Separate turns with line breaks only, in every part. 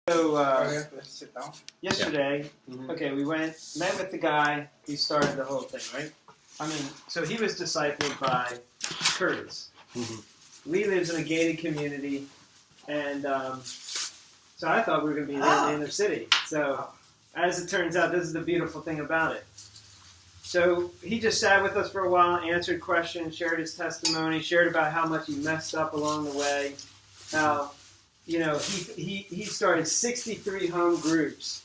So
Sit down.
yesterday, okay, we met with the guy who started the whole thing, right? I mean, so he was discipled by Curtis. Lee lives in a gated community, and so I thought we were going to be there in the inner city. So as it turns out, this is the beautiful thing about it. So he just sat with us for a while, answered questions, shared his testimony, shared about how much he messed up along the way, how, you know, he started 63 home groups.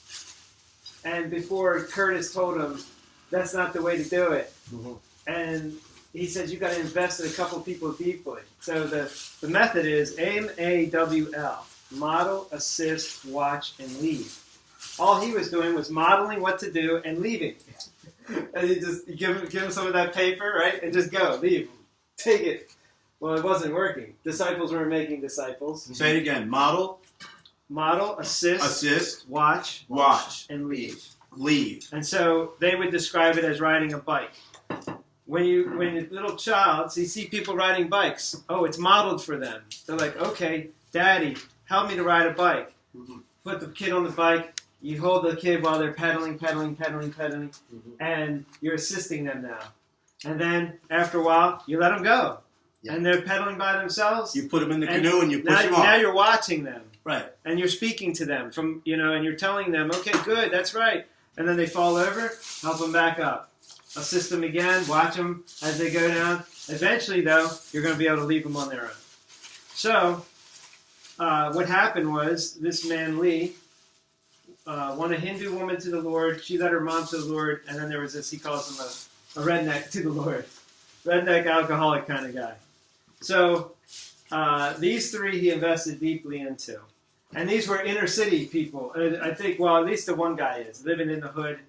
And before Curtis told him, that's not the way to do it. And he says, you got to invest in a couple people deeply. So the method is MAWL, model, assist, watch, and lead. All he was doing was modeling what to do and leaving. And you give him some of that paper, right? And just go, leave, take it. Well, it wasn't working. Disciples weren't making disciples.
Say it again. Model,
assist, watch, and leave.
Leave.
And so they would describe it as riding a bike. When little childs, you see people riding bikes. Oh, it's modeled for them. They're like, okay, Daddy, help me to ride a bike. Put the kid on the bike. You hold the kid while they're pedaling, and you're assisting them now. And then after a while, you let them go. Yeah. And they're pedaling by themselves.
You put them in the canoe and you push them off.
Now you're watching them.
Right.
And you're speaking to them from, and you're telling them, okay, good, that's right. And then they fall over, help them back up. Assist them again, watch them as they go down. Eventually, though, you're going to be able to leave them on their own. So what happened was this man, Lee, won a Hindu woman to the Lord. She led her mom to the Lord. And then there was this, he calls him a redneck to the Lord. Redneck, alcoholic kind of guy. So these three he invested deeply into. And these were inner city people. I think, well, at least the one guy is, living in the hood.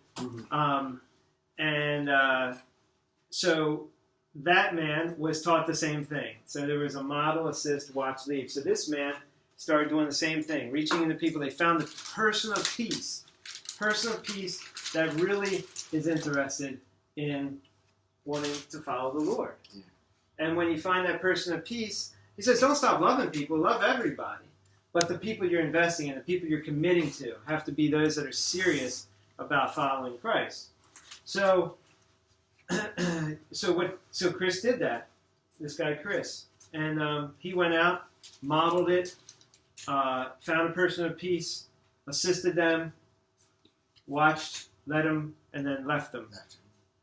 So that man was taught the same thing. So there was a model, assist, watch, leave. So this man started doing the same thing, reaching into people. They found the person of peace that really is interested in wanting to follow the Lord. Yeah. And when you find that person of peace, he says, don't stop loving people, love everybody. But the people you're investing in, the people you're committing to, have to be those that are serious about following Christ. So Chris did that, this guy Chris. And he went out, modeled it, found a person of peace, assisted them, watched, led them, and then left them.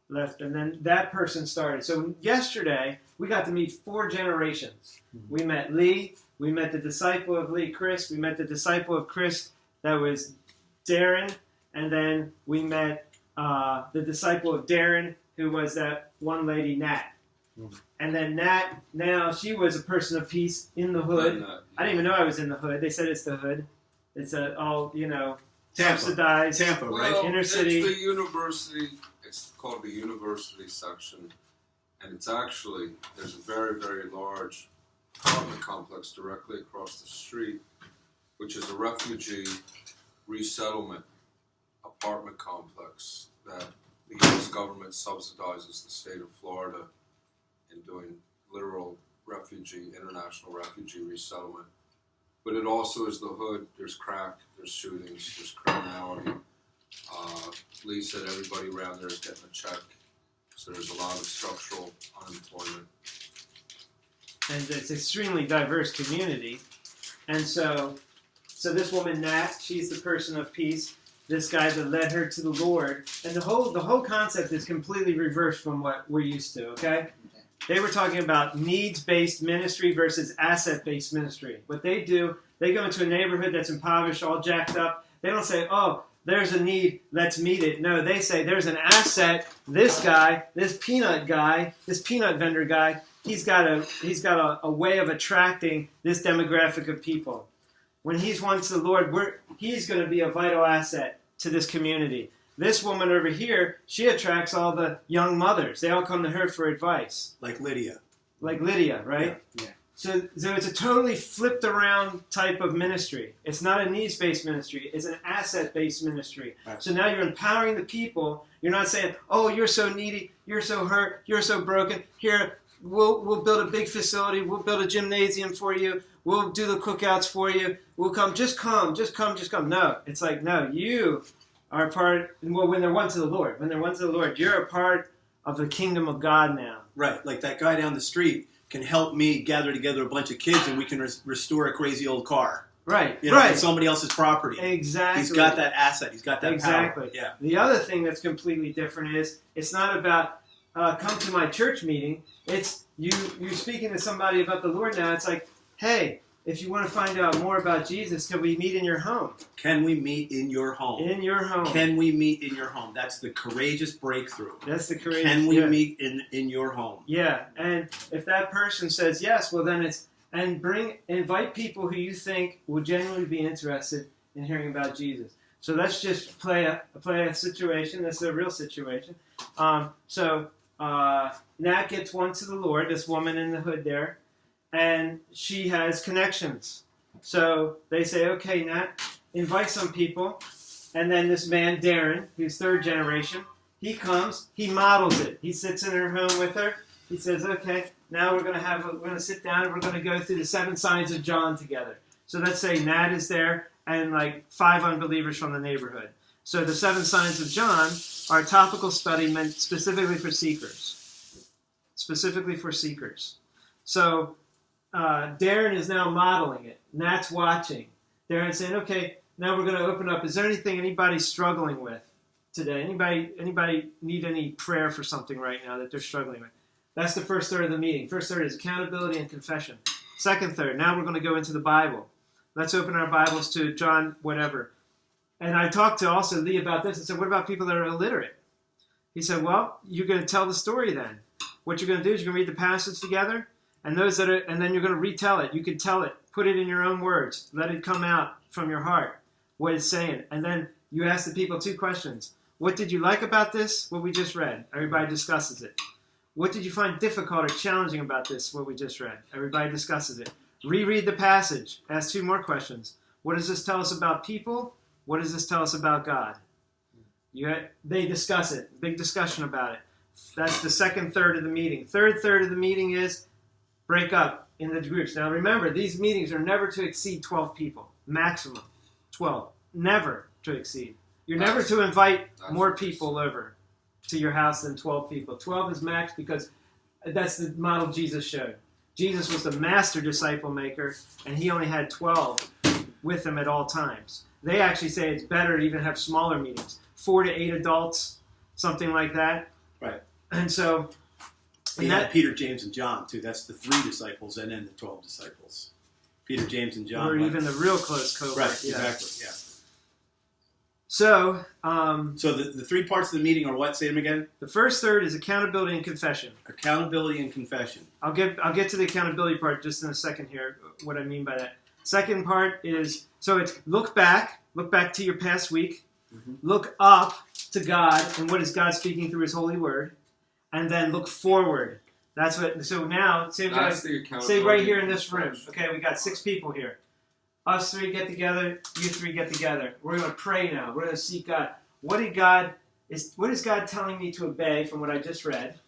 And then that person started. So yesterday, we got to meet 4 generations. We met Lee, we met the disciple of Lee, Chris, we met the disciple of Chris, that was Darren, and then we met the disciple of Darren, who was that one lady, Nat. And then Nat, now she was a person of peace in the hood. I didn't even know I was in the hood. They said it's the hood. It's all, subsidized.
Tampa, right?
Well,
Inner city.
It's the university. It's called the university section. And it's actually, there's a very, very large apartment complex directly across the street, which is a refugee resettlement apartment complex that the U.S. government subsidizes the state of Florida in doing literal international refugee resettlement. But it also is the hood. There's crack, there's shootings, there's criminality. Lee said everybody around there is getting a check. So there's a lot of structural unemployment.
And it's an extremely diverse community. And so this woman, Nat, she's the person of peace. This guy that led her to the Lord. And the whole concept is completely reversed from what we're used to, okay? They were talking about needs-based ministry versus asset-based ministry. What they do, they go into a neighborhood that's impoverished, all jacked up. They don't say, oh, there's a need, let's meet it. No, they say there's an asset. This guy, this peanut vendor guy, he's got a way of attracting this demographic of people. When he's one to the Lord, he's going to be a vital asset to this community. This woman over here, she attracts all the young mothers. They all come to her for advice.
Like Lydia,
right?
Yeah.
So it's a totally flipped around type of ministry. It's not a needs-based ministry. It's an asset-based ministry. Right. So now you're empowering the people. You're not saying, oh, you're so needy, you're so hurt, you're so broken. Here, we'll build a big facility. We'll build a gymnasium for you. We'll do the cookouts for you. We'll come. Just come. No, it's like, no, you are part. Well, when they're one to the Lord, you're a part of the kingdom of God now.
Right, like that guy down the street can help me gather together a bunch of kids and we can restore a crazy old car.
Right,
It's somebody else's property.
Exactly.
He's got that asset. He's got that power. Yeah.
The other thing that's completely different is it's not about come to my church meeting. It's you're speaking to somebody about the Lord now. It's like, hey, if you want to find out more about Jesus, can we meet in your home?
Can we meet in your home?
In your home.
Can we meet in your home? That's the courageous breakthrough.
That's the courageous.
Can we meet in your home?
Yeah, and if that person says yes, well then it's invite people who you think will genuinely be interested in hearing about Jesus. So let's just play a situation. This is a real situation. So Nat gets one to the Lord. This woman in the hood there. And she has connections. So they say, okay, Nat, invite some people. And then this man, Darren, who's third generation, he comes, he models it. He sits in her home with her. He says, okay, now we're going to sit down and we're going to go through the 7 signs of John together. So let's say Nat is there and like 5 unbelievers from the neighborhood. So the 7 signs of John are a topical study meant specifically for seekers. So Darren is now modeling it. Nat's watching. Darren's saying, okay, now we're going to open up. Is there anything anybody's struggling with today? Anybody need any prayer for something right now that they're struggling with? That's the first third of the meeting. First third is accountability and confession. Second third, now we're going to go into the Bible. Let's open our Bibles to John whatever. And I talked to also Lee about this and said, what about people that are illiterate? He said, well, you're going to tell the story then. What you're going to do is you're going to read the passage together. And then you're going to retell it. You can tell it. Put it in your own words. Let it come out from your heart, what it's saying. And then you ask the people 2 questions. What did you like about this? What we just read. Everybody discusses it. What did you find difficult or challenging about this? What we just read. Everybody discusses it. Reread the passage. Ask 2 more questions. What does this tell us about people? What does this tell us about God? They discuss it. Big discussion about it. That's the second third of the meeting. Third third of the meeting is break up in the groups. Now remember, these meetings are never to exceed 12 people. Maximum 12. Never to exceed. You're never to invite more people over to your house than 12 people. 12 is max because that's the model Jesus showed. Jesus was the master disciple maker, and he only had 12 with him at all times. They actually say it's better to even have smaller meetings. 4 to 8 adults, something like that.
Right.
And so...
And that Peter, James, and John, too. That's the 3 disciples and then the 12 disciples. Peter, James, and John.
Or even the real close cohort.
Right, exactly, yeah.
So...
so the 3 parts of the meeting are what? Say them again.
The first third is accountability and confession.
Accountability and confession.
I'll get to the accountability part just in a second here, what I mean by that. Second part is, so it's look back to your past week, look up to God, and what is God speaking through his holy word, and then look forward. That's what, so now, say right here in this room. Okay, we got 6 people here. Us 3 get together, you 3 get together. We're going to pray now. We're going to seek God. What is God telling me to obey from what I just read?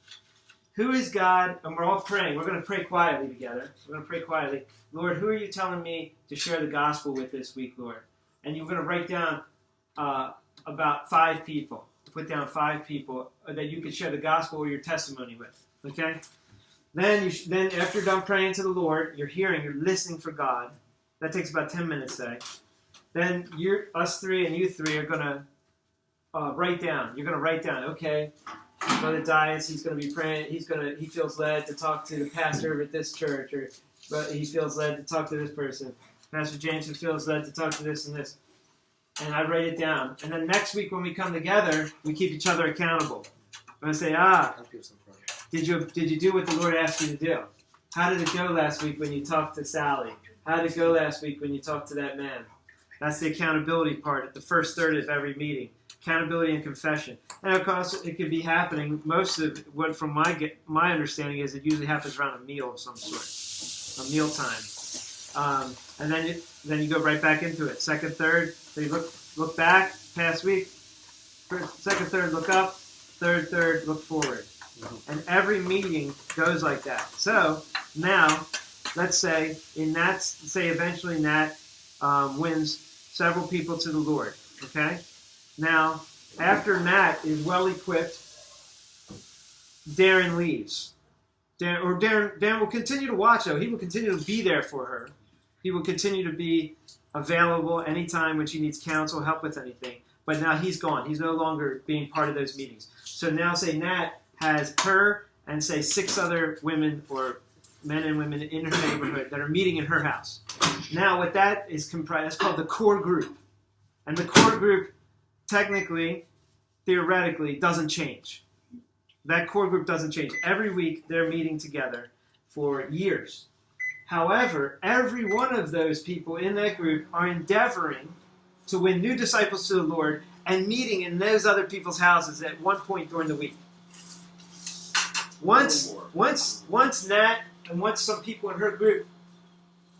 Who is God? And we're all praying. We're going to pray quietly together. We're going to pray quietly. Lord, who are you telling me to share the gospel with this week, Lord? And you're going to write down about 5 people. Put down 5 people that you could share the gospel or your testimony with. Okay? Then after you're done praying to the Lord, you're listening for God. That takes about 10 minutes, say. Then us 3 and you 3 are going to write down. You're going to write down, okay, Brother Dais, he's going to be praying. He feels led to talk to the pastor at this church, but he feels led to talk to this person. Pastor Jameson feels led to talk to this and this. And I write it down. And then next week when we come together, we keep each other accountable. I'm going to say, did you do what the Lord asked you to do? How did it go last week when you talked to Sally? How did it go last week when you talked to that man? That's the accountability part at the first third of every meeting. Accountability and confession. And of course, it could be happening. Most of what, from my understanding, is it usually happens around a meal of some sort, a meal time. And then you go right back into it. Second, third, so you look back past week. Second, third, look up. Third, look forward. And every meeting goes like that. So now, let's say eventually Nat wins several people to the Lord. Okay? Now, after Nat is well equipped, Darren leaves. Darren will continue to watch, though. He will continue to be there for her. He will continue to be available anytime when she needs counsel, help with anything. But now he's gone. He's no longer being part of those meetings. So now, say Nat has her and, say, 6 other women or men and women in her neighborhood that are meeting in her house. Now, what that is comprised, that's called the core group. And the core group, technically, theoretically, doesn't change. That core group doesn't change. Every week, they're meeting together for years. However, every one of those people in that group are endeavoring to win new disciples to the Lord and meeting in those other people's houses at one point during the week. Once Nat and once some people in her group,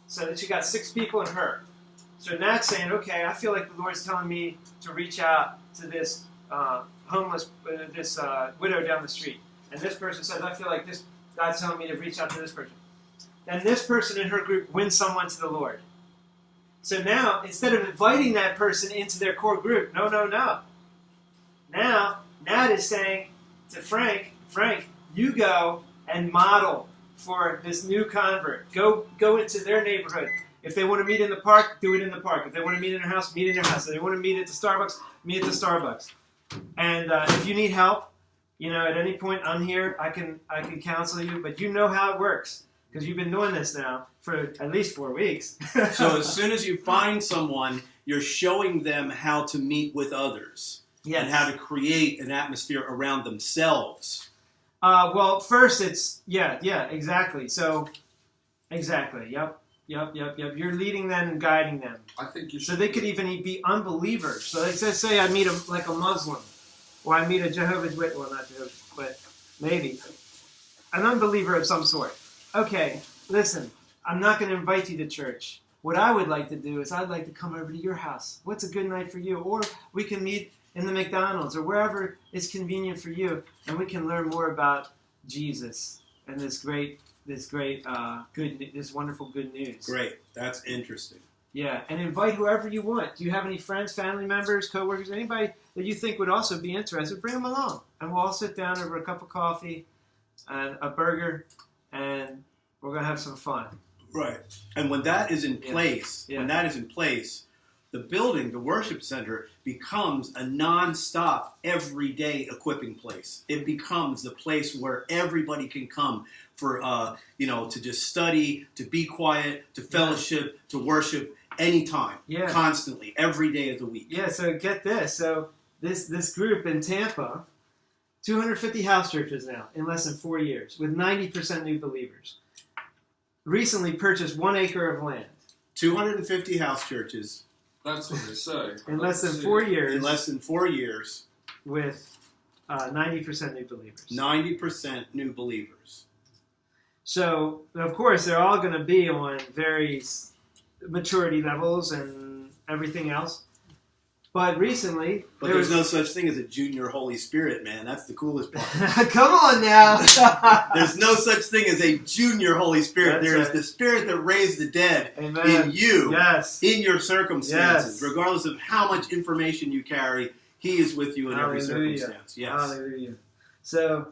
so that she got 6 people in her. So Nat's saying, okay, I feel like the Lord's telling me to reach out to this homeless, this widow down the street. And this person says, I feel like God's telling me to reach out to this person. And this person in her group wins someone to the Lord. So now, instead of inviting that person into their core group, no. Now, Nat is saying to Frank, you go and model for this new convert. Go into their neighborhood. If they want to meet in the park, do it in the park. If they want to meet in their house, meet in their house. If they want to meet at the Starbucks, meet at the Starbucks. And if you need help, at any point I'm here. I can counsel you, but you know how it works because you've been doing this now for at least 4 weeks.
So as soon as you find someone, you're showing them how to meet with others and how to create an atmosphere around themselves.
Well, first it's exactly. So exactly, yep. You're leading them and guiding them.
I think you should.
So they could even be unbelievers. So let's say I meet a Muslim, or I meet a Jehovah's Witness. Well, not Jehovah's, but maybe an unbeliever of some sort. Okay, listen. I'm not going to invite you to church. What I would like to do is I'd like to come over to your house. What's a good night for you? Or we can meet in the McDonald's or wherever is convenient for you, and we can learn more about Jesus and this wonderful good news.
Great, that's interesting.
Yeah, and invite whoever you want. Do you have any friends, family members, coworkers, anybody that you think would also be interested? Bring them along, and we'll all sit down over a cup of coffee and a burger, and we're gonna have some fun.
Right, and when that is in place, the building, the worship center, becomes a non-stop, everyday equipping place. It becomes the place where everybody can come for, to just study, to be quiet, to fellowship, to worship, anytime, constantly, every day of the week.
Yeah, so get this. So this group in Tampa, 250 house churches now in less than 4 years, with 90% new believers. Recently purchased 1 acre of land.
250 house churches.
That's what they say.
In less than 4 years.
In less than 4 years.
With 90% new believers.
90% new believers.
So, of course, they're all going to be on various maturity levels and everything else. But recently...
But there's no such thing as a junior Holy Spirit, man. That's the coolest part.
Come on now!
There's no such thing as a junior Holy Spirit. There is the Spirit that raised the dead in you, in your circumstances. Regardless of how much information you carry, He is with you in every circumstance. Yes.
Hallelujah. So...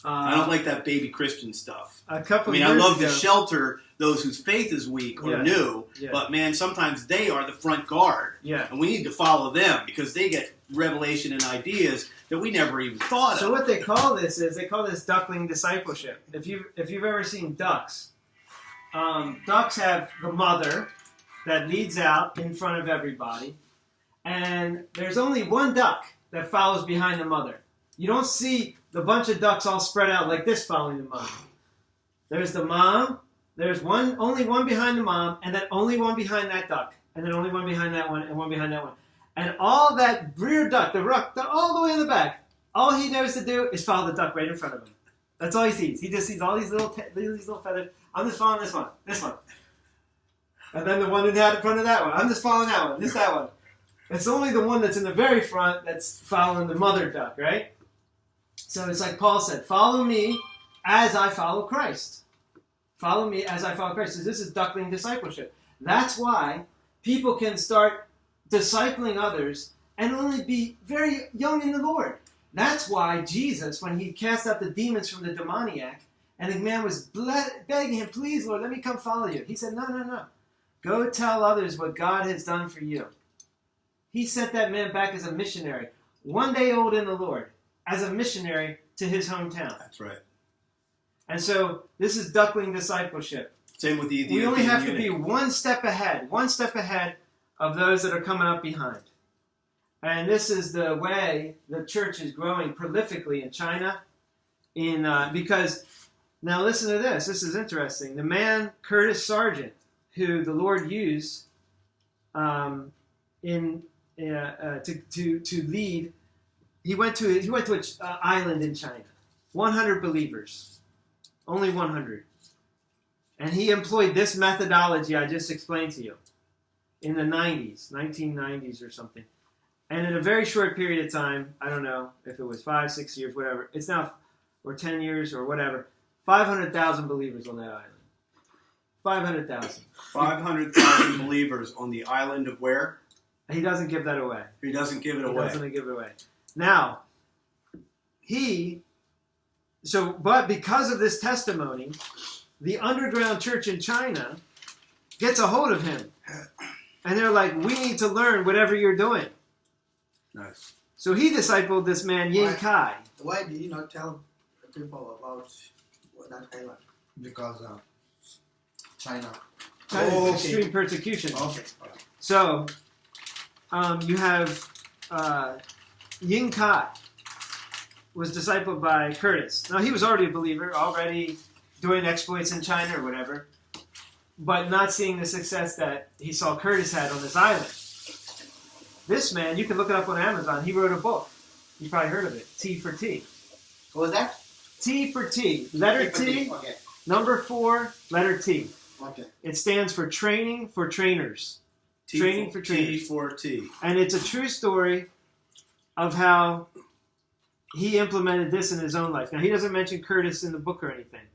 I don't like that baby Christian stuff.
I
love to shelter those whose faith is weak or new, but man, sometimes they are the front guard. Yeah. And we need to follow them because they get revelation and ideas that we never even thought of.
So what they call this is, they call this duckling discipleship. If you've ever seen ducks, ducks have the mother that leads out in front of everybody, and there's only one duck that follows behind the mother. You don't see the bunch of ducks all spread out like this following the mom. There's the mom, there's only one behind the mom, and then only one behind that duck, and then only one behind that one, and one behind that one. And all that rear duck, the ruck, all the way in the back, all he knows to do is follow the duck right in front of him. That's all he sees. He just sees all these little feathers. I'm just following this one. And then the one in front of that one. I'm just following that one, that one. It's only the one that's in the very front that's following the mother duck, right? So it's like Paul said, follow me as I follow Christ. Follow me as I follow Christ. So this is duckling discipleship. That's why people can start discipling others and only be very young in the Lord. That's why Jesus, when he cast out the demons from the demoniac, and the man was begging him, please, Lord, let me come follow you. He said, no. Go tell others what God has done for you. He sent that man back as a missionary, 1 day old in the Lord, as a missionary to his hometown.
That's right.
And so this is duckling discipleship.
Same with the Ethiopian
We only have to
eunuch.
be one step ahead of those that are coming up behind. And this is the way the church is growing prolifically in China. Because, now listen to this. This is interesting. The man, Curtis Sargeant, who the Lord used to lead, he went to an island in China. 100 believers. Only 100. And he employed this methodology I just explained to you in the 1990s or something. And in a very short period of time, I don't know if it was 5, 6 years, whatever, it's now, or 10 years or whatever, 500,000 believers on that island. 500,000.
500,000 believers on the island of where?
He doesn't give that away.
He doesn't give it away.
He doesn't give it away. Now, but because of this testimony, the underground church in China gets a hold of him. And they're like, we need to learn whatever you're doing.
Nice.
So he discipled this man, Yin Kai.
Why did you not tell people about that island? Because of China.
China's extreme persecution.
Okay.
So, you have Yin Kai was discipled by Curtis. Now, he was already a believer, already doing exploits in China or whatever, but not seeing the success that he saw Curtis had on this island. This man, you can look it up on Amazon, he wrote a book. You probably heard of it, T for T.
What was that?
T for T. Letter T,
Okay.
number 4, letter T.
Okay.
It stands for Training for Trainers. Training for Trainers.
T for T.
And it's a true story of how he implemented this in his own life. Now, he doesn't mention Curtis in the book or anything,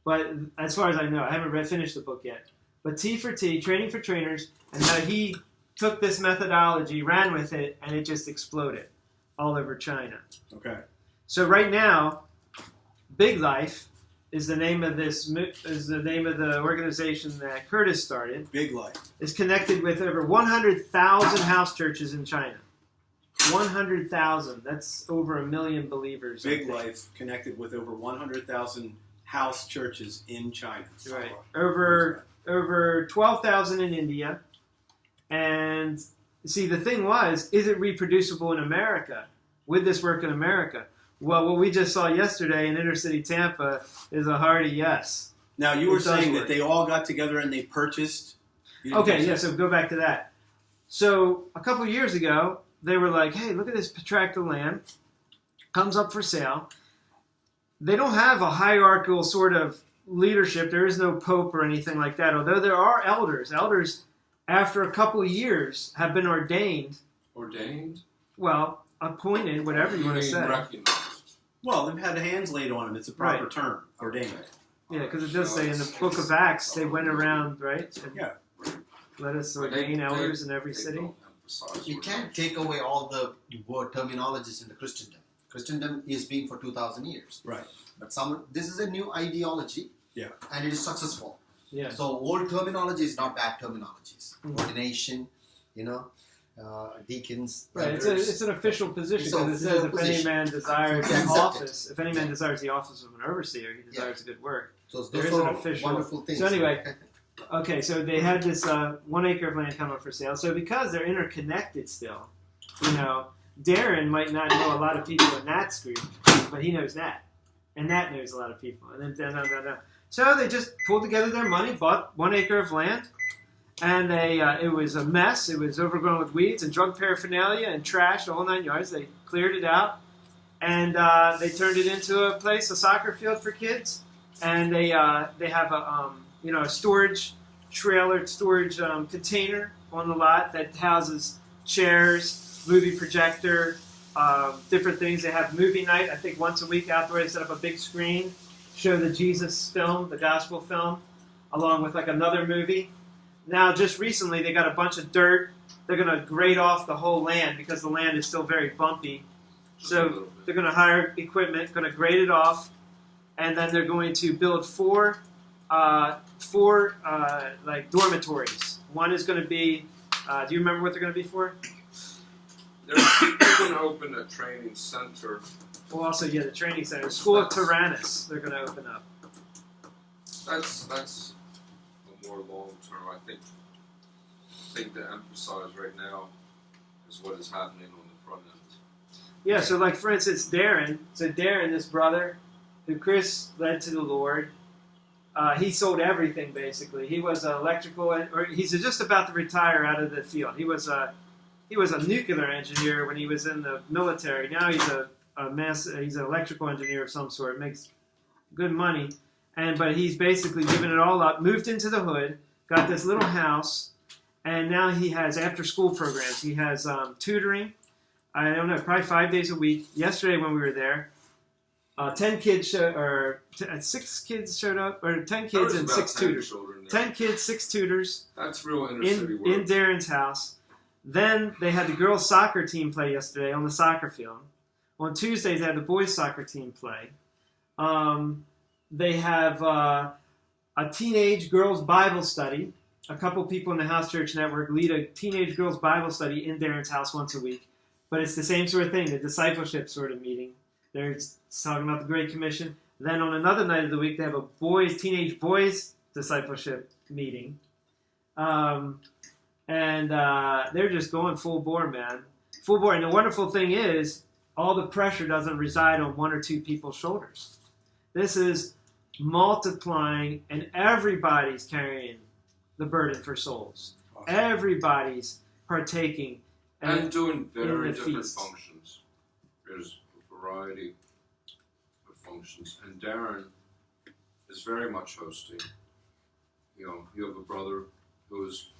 but as far as I know, I haven't finished the book yet. But T for T, Training for Trainers, and how he took this methodology, ran with it, and it just exploded all over China.
Okay.
So right now, Big Life is the name of the organization that Curtis started.
Big Life.
Is connected with over 100,000 house churches in China. 100,000. That's over 1 million believers.
Big Life connected with over 100,000 house churches in China.
Right. Over 12,000 in India. And see, the thing was, is it reproducible in America? Would this work in America? Well, what we just saw yesterday in inner city Tampa is a hearty yes.
Now, you were
It does
saying
work.
that they all got together and they purchased.
Okay, yeah, so go back to that. So a couple of years ago, they were like, hey, look at this tract of land. Comes up for sale. They don't have a hierarchical sort of leadership. There is no pope or anything like that, although there are elders. Elders, after a couple of years, have been ordained.
Ordained?
Well, appointed, whatever you want to say.
Recognized.
Well, they've had hands laid on them. It's a proper
Right.
term, ordained.
Yeah, because it does say in the book of Acts, they went around, right? And
Yeah.
let us ordain elders in every city.
You can't take away all the word terminologies in the Christendom. Christendom is being for 2,000 years.
Right.
But this is a new ideology.
Yeah.
And it is successful.
Yeah.
So old terminology is not bad terminologies.
Mhm.
Ordination, deacons.
Right,
elders.
it's an official position
It's an
because it says if any
position.
man desires
Yeah,
the
accept
office, if any man desires the office of an overseer, he desires a good work.
So
there
those
is an
are
official-
wonderful things.
So anyway, Okay, so they had this 1 acre of land come up for sale. So because they're interconnected still, Darren might not know a lot of people in Nat's group, but he knows Nat. And Nat knows a lot of people. And then So they just pulled together their money, bought 1 acre of land, and it was a mess. It was overgrown with weeds and drug paraphernalia and trash, the whole 9 yards. They cleared it out, and they turned it into a soccer field for kids. And they have a storage trailer, container on the lot that houses chairs, movie projector, different things. They have movie night, I think once a week outdoor. They set up a big screen, show the Jesus film, the gospel film, along with like another movie. Now, just recently, they got a bunch of dirt. They're going to grade off the whole land because the land is still very bumpy. So they're going to hire equipment, going to grade it off, and then they're going to build four like dormitories. One is going to be, do you remember what they're going to be for?
They're going to open a training center.
Well, also, yeah, the training center. School of Tyrannus, they're going to open up.
That's a more long term. I think to emphasize right now is what is happening on the front end.
Yeah, so like for instance, Darren, this brother who Chris led to the Lord, he sold everything basically. He was an electrical, or he's just about to retire out of the field. He was a nuclear engineer when he was in the military. Now he's he's an electrical engineer of some sort. Makes good money, but he's basically given it all up. Moved into the hood, got this little house, and now he has after-school programs. He has tutoring. I don't know, probably 5 days a week. Yesterday when we were there, 6 kids showed up, or 10 kids and 6 tutors. 10 kids, 6 tutors.
That's real inner-city work.
In Darren's house. Then they had the girls' soccer team play yesterday on the soccer field. On Tuesdays, they had the boys' soccer team play. They have a teenage girls' Bible study. A couple people in the House Church Network lead a teenage girls' Bible study in Darren's house once a week. But it's the same sort of thing, the discipleship sort of meeting. They're talking about the Great Commission. Then on another night of the week, they have a teenage boys discipleship meeting. And they're just going full bore, man. Full bore. And the wonderful thing is, all the pressure doesn't reside on 1 or 2 people's shoulders. This is multiplying, and everybody's carrying the burden for souls. Awesome. Everybody's partaking.
And doing very different functions. There's a variety of functions. And Darren is very much hosting. You know, you have a brother who's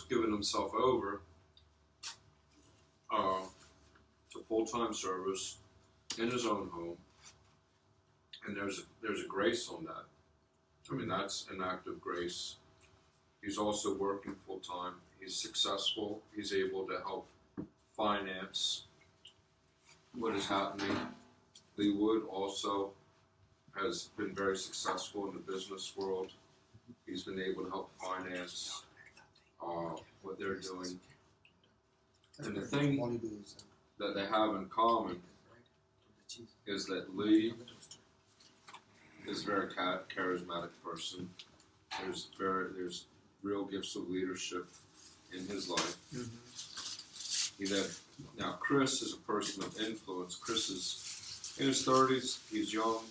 given himself over to full-time service in his own home. And there's a grace on that. I mean, that's an act of grace. He's also working full-time. He's successful. He's able to help finance what is happening. Lee Wood also has been very successful in the business world. He's been able to help finance what they're doing. And the thing that they have in common is that Lee is a very charismatic person. There's real gifts of leadership in his life. Now, Chris is a person of influence. Chris is in his 30s. He's young.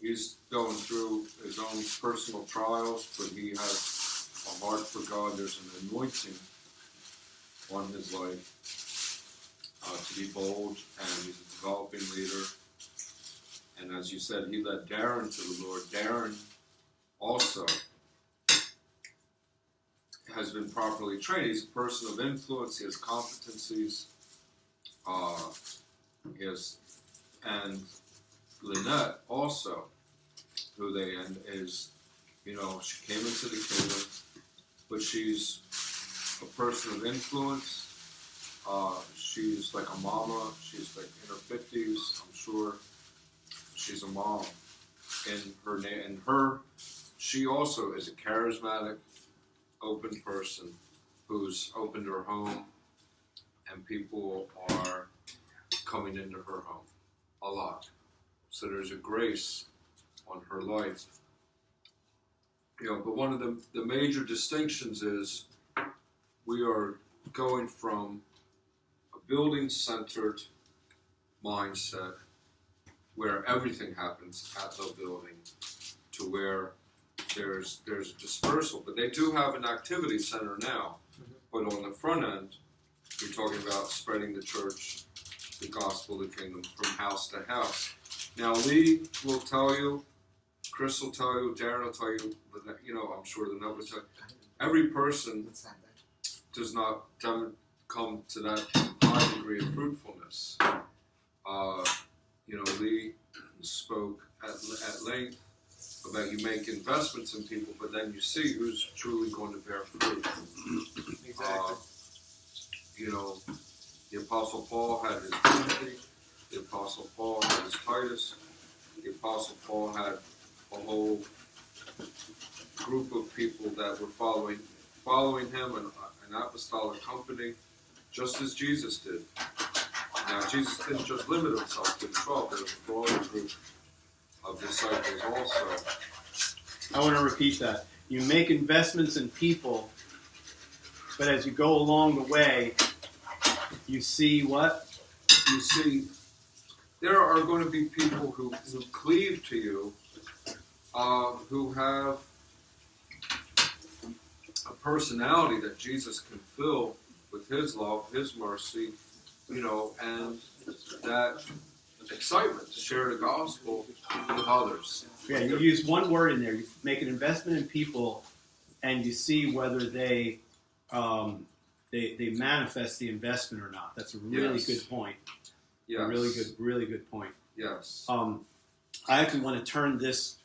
He's going through his own personal trials, but he has a heart for God. There's an anointing on his life to be bold, and he's a developing leader. And as you said, he led Darren to the Lord. Darren also has been properly trained. He's a person of influence. He has competencies. And Lynette also, is, she came into the kingdom, but she's a person of influence. She's like a mama. She's like in her 50s, I'm sure. She's a mom. She also is a charismatic, open person who's opened her home, and people are coming into her home a lot. So there's a grace on her life. But one of the major distinctions is we are going from a building-centered mindset where everything happens at the building to where there's a dispersal. But they do have an activity center now. But on the front end, you're talking about spreading the church, the gospel, the kingdom from house to house. Now, Lee will tell you, Chris will tell you, Darren will tell you, I'm sure the numbers tell you. Every person does not come to that high high degree of fruitfulness. Lee spoke at length about you make investments in people, but then you see who's truly going to bear fruit.
Exactly.
The Apostle Paul had his Timothy, the Apostle Paul had his Titus, the Apostle Paul had a whole group of people that were following him, and an apostolic company, just as Jesus did. Now, Jesus didn't just limit himself to the 12. There was a broader group of disciples also.
I want to repeat that. You make investments in people, but as you go along the way, you see what?
You see, there are going to be people who cleave to you, who have a personality that Jesus can fill with his love, his mercy, and that excitement to share the gospel with others.
Yeah, you use one word in there. You make an investment in people, and you see whether they manifest the investment or not. That's a really good point.
Yes.
Really good point.
Yes.
I actually want to turn this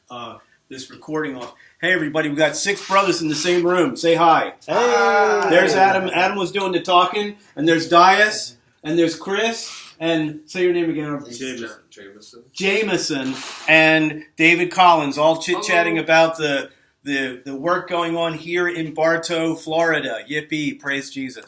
recording off. Hey, everybody, we got 6 brothers in the same room. Say hi.
Hey.
There's Adam. Adam was doing the talking, and there's Dais, and there's Chris, and say your name again.
Jameson.
Jameson and David Collins, all chit-chatting about the work going on here in Bartow, Florida. Yippee, praise Jesus.